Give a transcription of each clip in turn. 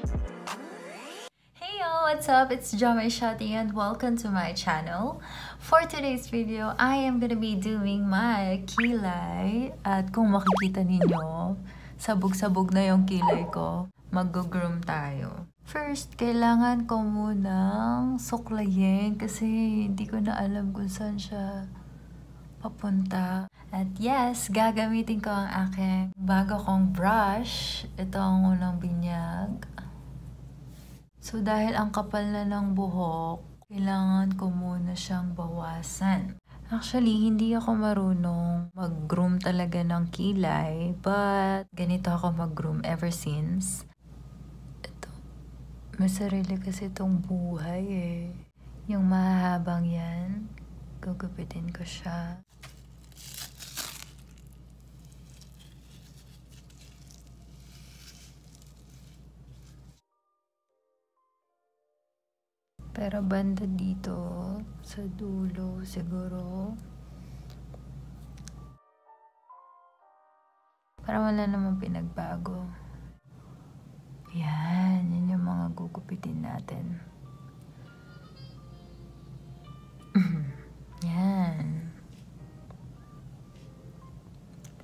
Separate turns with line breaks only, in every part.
Hey y'all, what's up? It's Jomai Sioting and welcome to my channel. For today's video, I am gonna be doing my kilay. At kung makikita ninyo, sabog-sabog na yung kilay ko. Mag-groom tayo. First, kailangan ko munang suklayin kasi hindi ko na alam kung saan siya papunta. At yes, gagamitin ko ang aking bago kong brush. Ito ang unang binyag. So dahil ang kapal na ng buhok, kailangan ko muna siyang bawasan. Actually, hindi ako marunong mag-groom talaga ng kilay, but ganito ako mag-groom ever since. Ito, may sarili kasi itong buhay eh. Yung mahahabang yan, gugupitin ko siya. Pero banda dito, sa dulo siguro. Para wala namang pinagbago. Yan, yun yung mga gugupitin natin. Yan.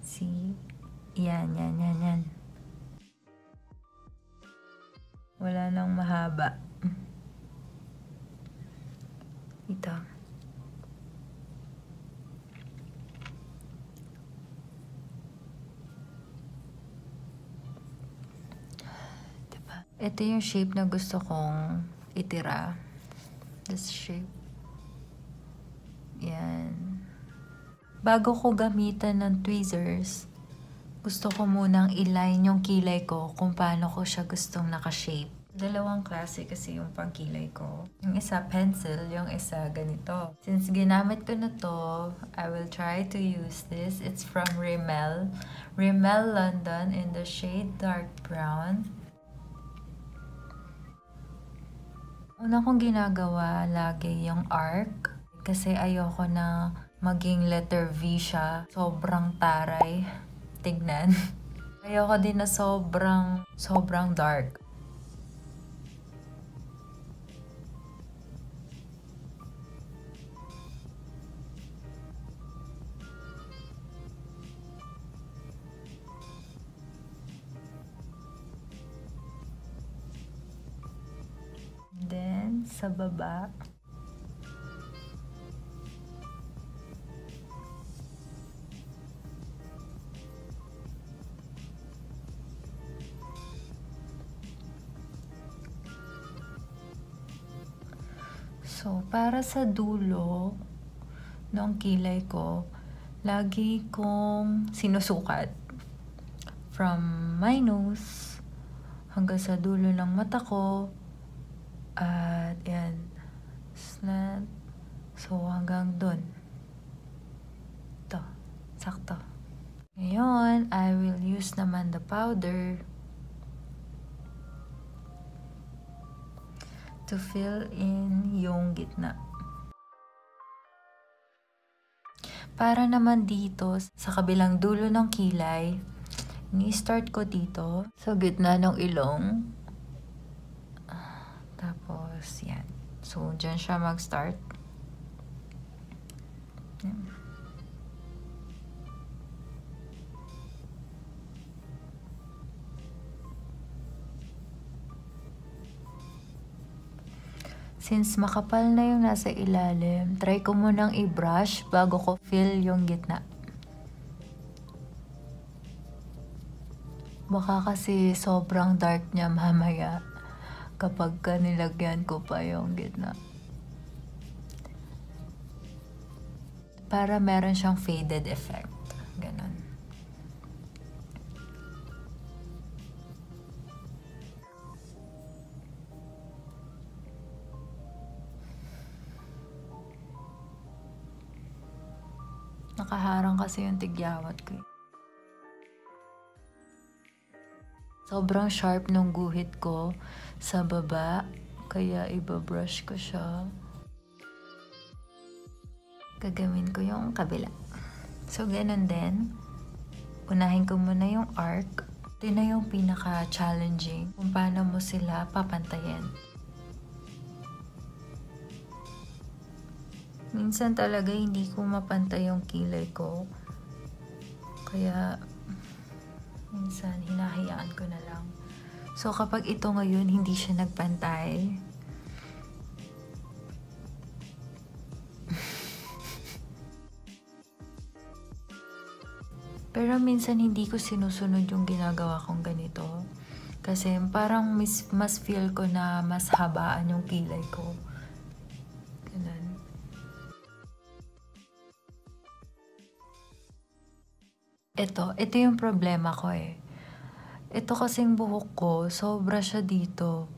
See? Yan. Wala nang mahaba. Ito. Diba? Ito yung shape na gusto kong itira. This shape. Yan. Bago ko gamitan ng tweezers, gusto ko munang i-line yung kilay ko kung paano ko siya gustong naka-shape. Dalawang klase kasi yung pangkilay ko. Yung isa pencil, yung isa ganito. Since ginamit ko na to, I will try to use this. It's from Rimmel. Rimmel London in the shade dark brown. Una kong ginagawa lagi yung arc. Kasi ayoko na maging letter V siya. Sobrang taray. Tignan. Ayoko din na sobrang dark. Then, sa baba, so, para sa dulo ng kilay ko, lagi kong sinusukat from my nose hanggang sa dulo ng mata ko. At yan, slant. So hanggang dun. Ito, sakto. Ngayon, I will use naman the powder to fill in yung gitna. Para naman dito, sa kabilang dulo ng kilay, ni-start ko dito, sa gitna ng ilong. Tapos, yan. So, dyan siya mag-start. Yan. Since makapal na yung nasa ilalim, try ko munang i-brush bago ko fill yung gitna. Baka kasi sobrang dark niya mamaya kapag nilagyan ko pa yung gitna. Para meron siyang faded effect. Ganon. Nakaharang kasi yung tigyawat ko. Sobrang sharp nung guhit ko sa baba, kaya ibabrush ko siya. Gagawin ko yung kabila. So, ganun din. Unahin ko muna yung arc. Ito na yung pinaka-challenging kung paano mo sila papantayin. Minsan talaga hindi ko mapantay yung kilay ko. Kaya minsan hinahayaan ko na lang. So kapag ito ngayon hindi siya nagpantay, pero minsan hindi ko sinusunod yung ginagawa kong ganito. Kasi parang mas feel ko na mas habaan yung kilay ko. Ganun. Ito yung problema ko eh. Ito kasing buhok ko, sobra siya dito.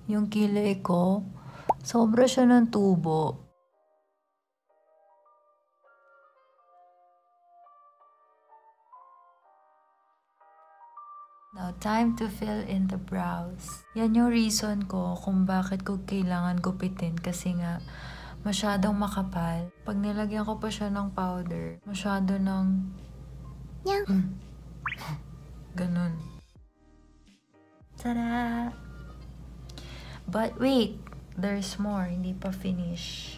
Yung kilay ko, sobra siya ng tubo. Now, time to fill in the brows. Yan yung reason ko kung bakit ko kailangan gupitin kasi nga masyadong makapal. Pag nilagyan ko pa siya ng powder, masyado ng ganun. Tada! But wait, there's more. Hindi pa finish.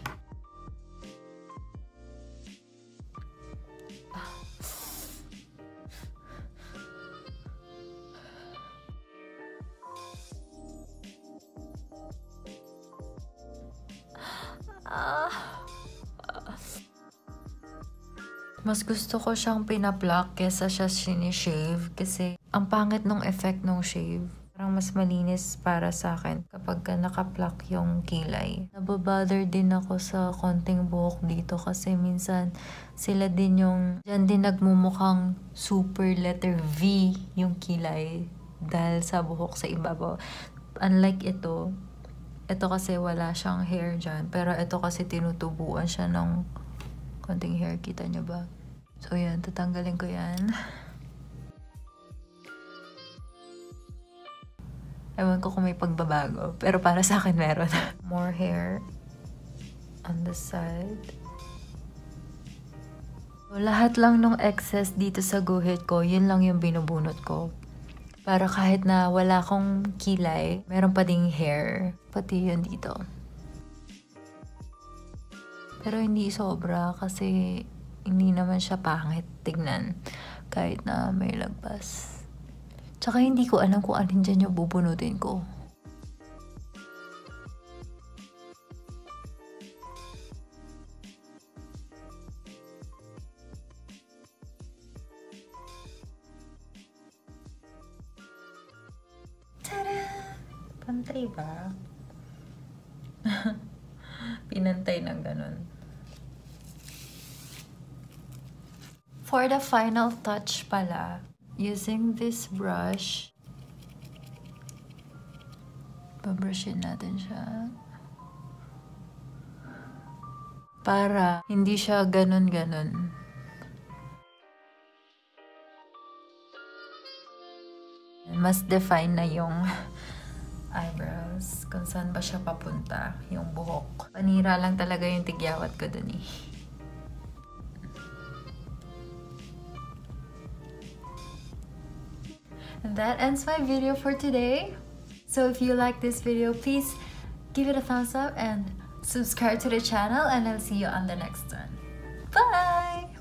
Mas gusto ko siyang pinapluck kesa siya sinishave kasi ang pangit nung effect nung shave. Parang mas malinis para sa akin kapag nakapluck yung kilay. Nababother din ako sa konting buhok dito kasi minsan sila din yung dyan din nagmumukhang super letter V yung kilay dahil sa buhok sa ibabaw. Unlike ito kasi wala siyang hair dyan. Pero ito kasi tinutubuan siya ng konting hair. Kita nyo ba? So yan, tatanggalin ko yan. Ewan ko kung may pagbabago. Pero para sa akin meron. More hair on the side. So, lahat lang ng excess dito sa guhit ko, yun lang yung binubunot ko. Para kahit na wala akong kilay, meron pa ding hair. Pati yun dito. Pero hindi sobra kasi hindi naman siya pangit tignan. Kahit na may lagpas. Tsaka hindi ko alam kung alin dyan yung bubunutin ko. Pantay ba? Pinantay ng ganun. For the final touch pala, using this brush, babrushin natin siya. Para hindi siya ganun-ganun. Mas define na yung eyebrows, kung saan ba siya papunta, yung buhok. Panira lang talaga yung tigyawat ko dun eh. And that ends my video for today. So if you like this video, please give it a thumbs up and subscribe to the channel, and I'll see you on the next one. Bye!